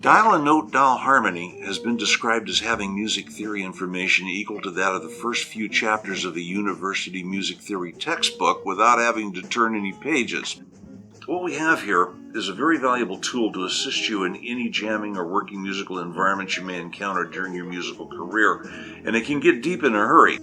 Dial and note dial harmony has been described as having music theory information equal to that of the first few chapters of the university music theory textbook without having to turn any pages. What we have here is a very valuable tool to assist you in any jamming or working musical environment you may encounter during your musical career, and it can get deep in a hurry.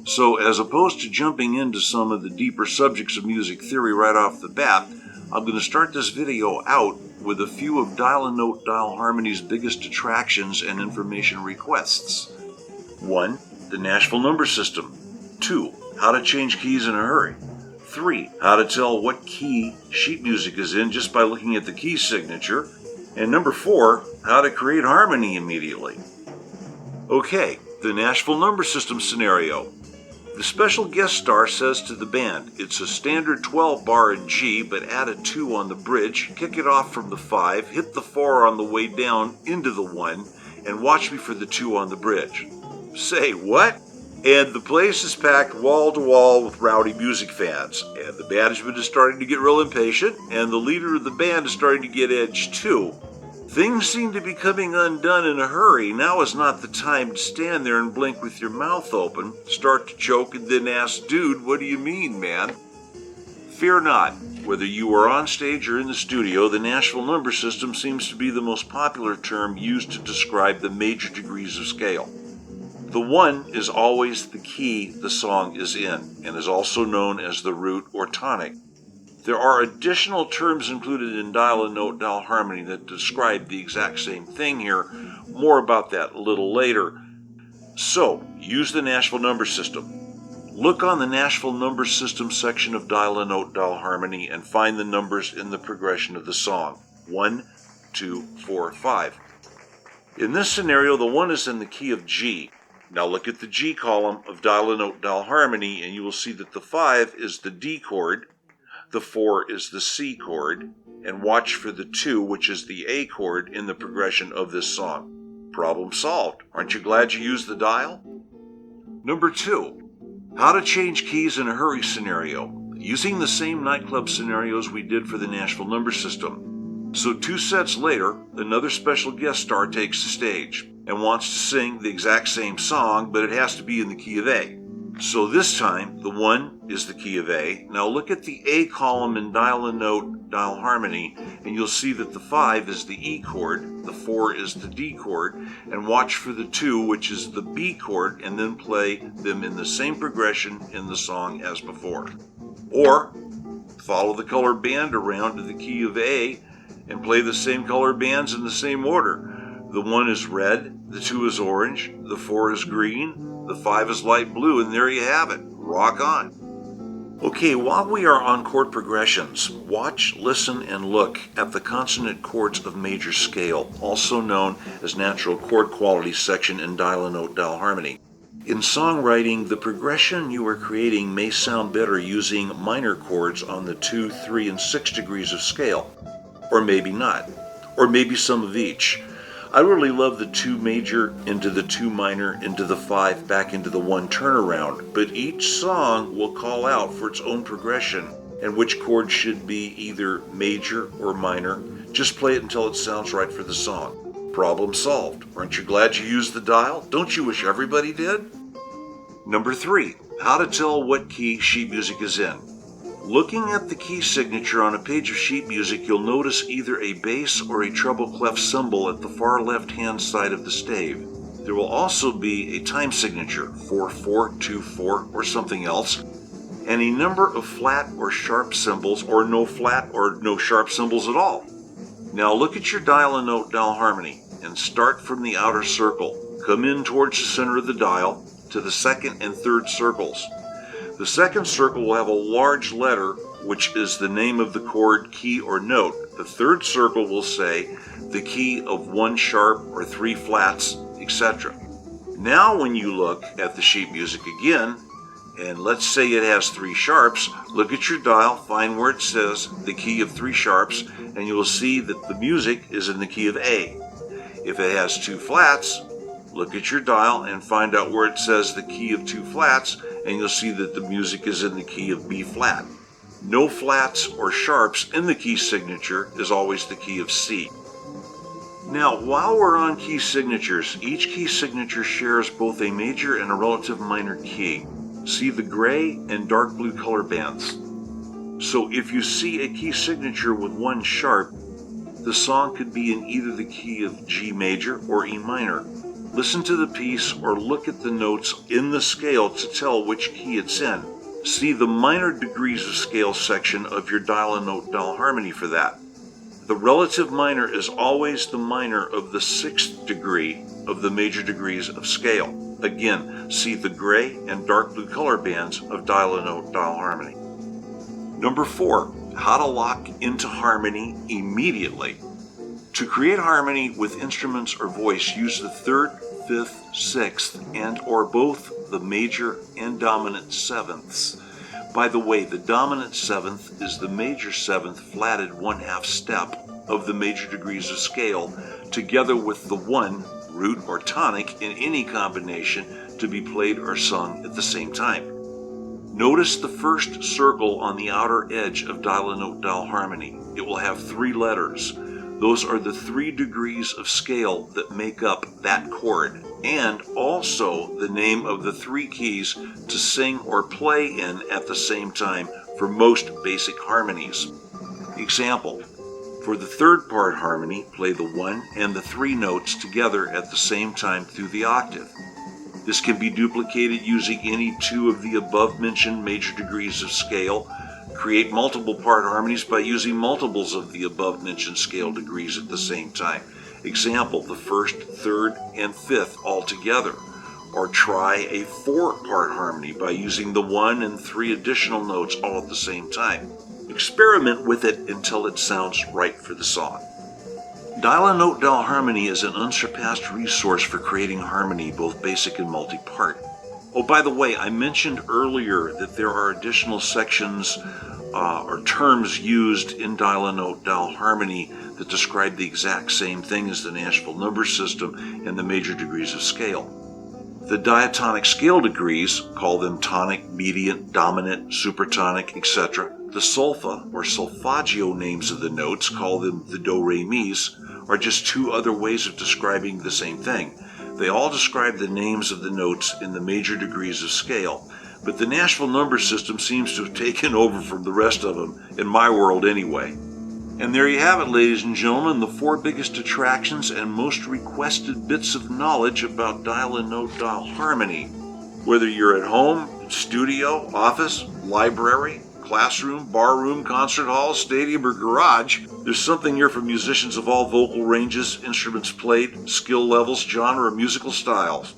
So as opposed to jumping into some of the deeper subjects of music theory right off the bat, I'm going to start this video out with a few of Dial and Note Dial Harmony's biggest attractions and information requests. 1. The Nashville number system. 2. How to change keys in a hurry. 3. How to tell what key sheet music is in just by looking at the key signature. And number 4. How to create harmony immediately. Okay, the Nashville number system scenario. The special guest star says to the band, it's a standard 12 bar in G, but add a 2 on the bridge, kick it off from the 5, hit the 4 on the way down into the 1, and watch me for the 2 on the bridge. Say what? And the place is packed wall to wall with rowdy music fans, and the management is starting to get real impatient, and the leader of the band is starting to get edged too. Things seem to be coming undone in a hurry. Now is not the time to stand there and blink with your mouth open, start to choke, and then ask, dude, what do you mean, man? Fear not. Whether you are on stage or in the studio, the Nashville number system seems to be the most popular term used to describe the major degrees of scale. The 1 is always the key the song is in, and is also known as the root or tonic. There are additional terms included in Dial and Note Dial Harmony that describe the exact same thing here. More about that a little later. So, use the Nashville number system. Look on the Nashville number system section of Dial and Note Dial Harmony and find the numbers in the progression of the song. 1, 2, 4, 5. In this scenario, the 1 is in the key of G. Now look at the G column of Dial and Note Dial Harmony and you will see that the 5 is the D chord, the 4 is the C chord, and watch for the 2, which is the A chord, in the progression of this song. Problem solved. Aren't you glad you used the dial? Number 2. How to change keys in a hurry scenario. Using the same nightclub scenarios we did for the Nashville number system. So 2 sets later, another special guest star takes the stage and wants to sing the exact same song, but it has to be in the key of A. So this time, the 1 is the key of A. Now look at the A column in Dial and Note Dial Harmony, and you'll see that the 5 is the E chord, the 4 is the D chord, and watch for the 2, which is the B chord, and then play them in the same progression in the song as before. Or, follow the color band around to the key of A, and play the same color bands in the same order. The 1 is red, the 2 is orange, the 4 is green, the 5 is light blue, and there you have it. Rock on. Okay, while we are on chord progressions, watch, listen, and look at the consonant chords of major scale, also known as natural chord quality section in Dial and Note Dial Harmony. In songwriting, the progression you are creating may sound better using minor chords on the 2, 3, and 6 degrees of scale. Or maybe not. Or maybe some of each. I really love the 2 major into the 2 minor into the 5 back into the 1 turnaround, but each song will call out for its own progression and which chord should be either major or minor. Just play it until it sounds right for the song. Problem solved. Aren't you glad you used the dial? Don't you wish everybody did? Number 3. How to tell what key sheet music is in. Looking at the key signature on a page of sheet music, you'll notice either a bass or a treble clef symbol at the far left-hand side of the stave. There will also be a time signature, 4-4-2-4, or something else, and a number of flat or sharp symbols, or no flat or no sharp symbols at all. Now look at your Dial and Note Dial Harmony, and start from the outer circle. Come in towards the center of the dial to the 2nd and 3rd circles. The 2nd circle will have a large letter, which is the name of the chord, key, or note. The 3rd circle will say the key of 1 sharp or 3 flats, etc. Now when you look at the sheet music again, and let's say it has 3 sharps, look at your dial, find where it says the key of 3 sharps, and you will see that the music is in the key of A. If it has 2 flats, look at your dial and find out where it says the key of 2 flats, and you'll see that the music is in the key of B flat. No flats or sharps in the key signature is always the key of C. Now, while we're on key signatures, each key signature shares both a major and a relative minor key. See the gray and dark blue color bands. So if you see a key signature with one sharp, the song could be in either the key of G major or E minor. Listen to the piece or look at the notes in the scale to tell which key it's in. See the minor degrees of scale section of your Dial-A-Note Dial Harmony for that. The relative minor is always the minor of the 6th degree of the major degrees of scale. Again, see the gray and dark blue color bands of Dial-A-Note Dial Harmony. Number 4, how to lock into harmony immediately. To create harmony with instruments or voice, use the 3rd, 5th, 6th, and or both the major and dominant 7ths. By the way, the dominant 7th is the major 7th flatted 1/2 step of the major degrees of scale, together with the 1 root or tonic in any combination to be played or sung at the same time. Notice the first circle on the outer edge of Dial-A-Note Dial Harmony. It will have 3 letters. Those are the 3 degrees of scale that make up that chord, and also the name of the 3 keys to sing or play in at the same time for most basic harmonies. Example, for the 3rd part harmony, play the 1 and the 3 notes together at the same time through the octave. This can be duplicated using any 2 of the above-mentioned major degrees of scale. Create multiple part harmonies by using multiples of the above-mentioned scale degrees at the same time. Example, the 1st, 3rd, and 5th all together. Or try a 4-part harmony by using the 1 and 3 additional notes all at the same time. Experiment with it until it sounds right for the song. Dial-A-Note Dial Harmony is an unsurpassed resource for creating harmony, both basic and multi-part. Oh, by the way, I mentioned earlier that there are additional sections or terms used in Dial-A-Note Dial Harmony that describe the exact same thing as the Nashville number system and the major degrees of scale. The diatonic scale degrees, call them tonic, mediant, dominant, supertonic, etc. The solfa or solfeggio names of the notes, call them the do, re, mi's, are just 2 other ways of describing the same thing. They all describe the names of the notes in the major degrees of scale, but the Nashville number system seems to have taken over from the rest of them, in my world anyway. And there you have it, ladies and gentlemen, the 4 biggest attractions and most requested bits of knowledge about Dial-A-Note Dial Harmony. Whether you're at home, studio, office, library, classroom, barroom, concert hall, stadium, or garage, there's something here for musicians of all vocal ranges, instruments played, skill levels, genre, musical styles.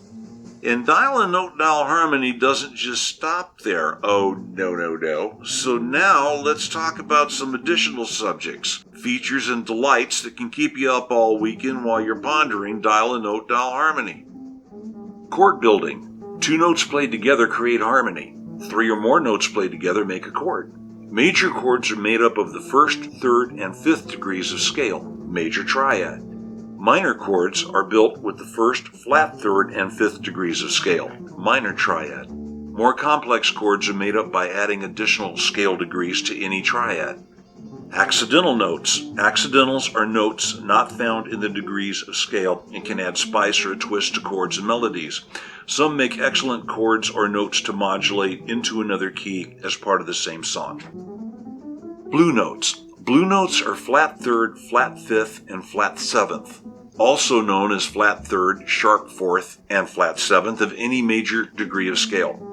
And Dial-A-Note Dial Harmony doesn't just stop there. Oh, no. So now let's talk about some additional subjects, features, and delights that can keep you up all weekend while you're pondering Dial-A-Note Dial Harmony. Chord building. 2 notes played together create harmony. 3 or more notes played together make a chord. Major chords are made up of the 1st, 3rd, and 5th degrees of scale, major triad. Minor chords are built with the 1st, flat 3rd, and 5th degrees of scale, minor triad. More complex chords are made up by adding additional scale degrees to any triad. Accidental notes. Accidentals are notes not found in the degrees of scale and can add spice or a twist to chords and melodies. Some make excellent chords or notes to modulate into another key as part of the same song. Blue notes. Blue notes are flat 3rd, flat 5th, and flat 7th, also known as flat 3rd, sharp 4th, and flat 7th of any major degree of scale.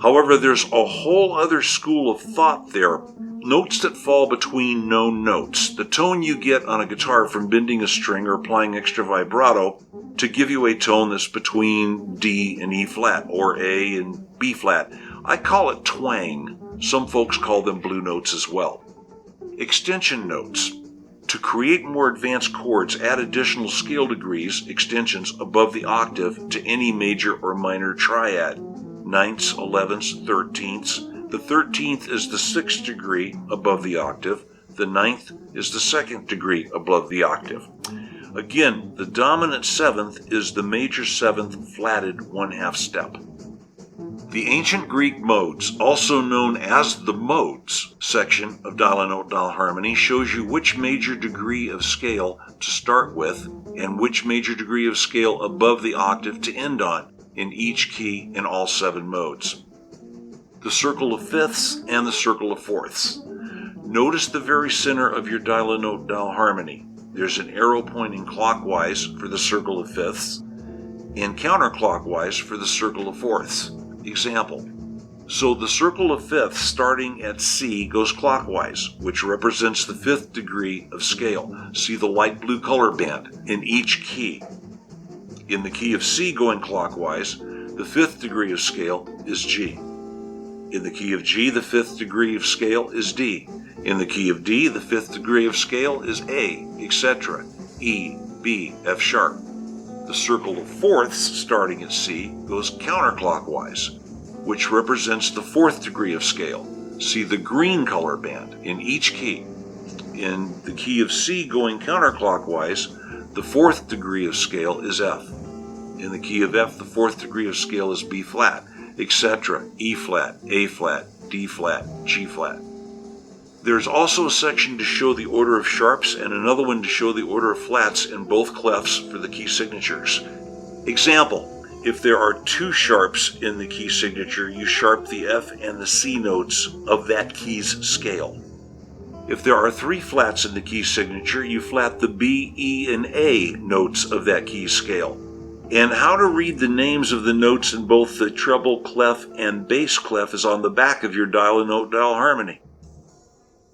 However, there's a whole other school of thought there. Notes that fall between known notes, the tone you get on a guitar from bending a string or applying extra vibrato to give you a tone that's between D and E flat or A and B flat. I call it twang. Some folks call them blue notes as well. Extension notes. To create more advanced chords, add additional scale degrees, extensions, above the octave to any major or minor triad. 9ths, 11ths, 13ths. The 13th is the 6th degree above the octave. The 9th is the 2nd degree above the octave. Again, the dominant 7th is the major 7th flatted 1/2 step. The Ancient Greek Modes, also known as the Modes section of Dial-A-Note Dial Harmony, shows you which major degree of scale to start with and which major degree of scale above the octave to end on in each key in all 7 modes. The circle of fifths and the circle of fourths. Notice the very center of your Dial-A-Note Dial Harmony. There's an arrow pointing clockwise for the circle of fifths and counterclockwise for the circle of fourths. Example. So the circle of fifths starting at C goes clockwise, which represents the 5th degree of scale. See the light blue color band in each key. In the key of C going clockwise, the 5th degree of scale is G. In the key of G, the 5th degree of scale is D. In the key of D, the 5th degree of scale is A, etc. E, B, F sharp. The circle of fourths starting at C goes counterclockwise, which represents the 4th degree of scale. See the green color band in each key. In the key of C going counterclockwise, the 4th degree of scale is F. In the key of F, the 4th degree of scale is B flat, etc. E flat, A flat, D flat, G flat. There's also a section to show the order of sharps and another one to show the order of flats in both clefs for the key signatures. Example, if there are 2 sharps in the key signature, you sharp the F and the C notes of that key's scale. If there are 3 flats in the key signature, you flat the B, E, and A notes of that key's scale. And how to read the names of the notes in both the treble clef and bass clef is on the back of your Dial-A-Note Dial Harmony.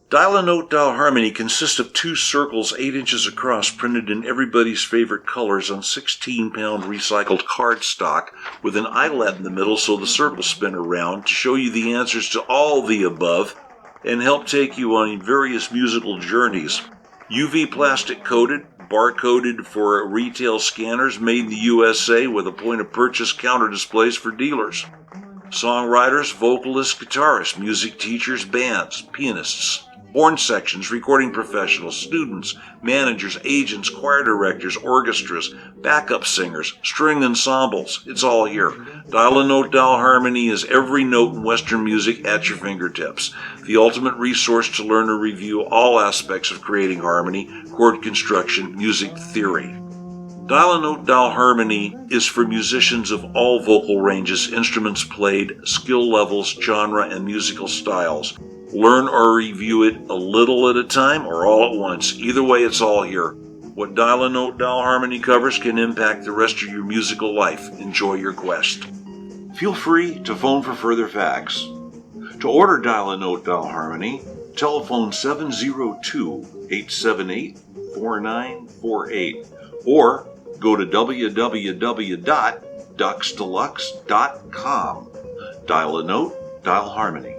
Dial-A-Note Dial Harmony consists of 2 circles 8 inches across printed in everybody's favorite colors on 16-pound recycled cardstock with an eyelet in the middle so the circles spin around to show you the answers to all the above and help take you on various musical journeys. UV plastic coated, barcoded for retail scanners, made in the USA with a point of purchase counter displays for dealers. Songwriters, vocalists, guitarists, music teachers, bands, pianists, horn sections, recording professionals, students, managers, agents, choir directors, orchestras, backup singers, string ensembles. It's all here. Dial-A-Note Dial Harmony is every note in Western music at your fingertips. The ultimate resource to learn and review all aspects of creating harmony, chord construction, music theory. Dial-A-Note Dial Harmony is for musicians of all vocal ranges, instruments played, skill levels, genre, and musical styles. Learn or review it a little at a time or all at once. Either way, it's all here. What Dial-A-Note Dial Harmony covers can impact the rest of your musical life. Enjoy your quest. Feel free to phone for further facts. To order Dial-A-Note Dial Harmony, telephone 702-878-4948 or go to www.duxdeluxe.com. Dial-A-Note Dial Harmony.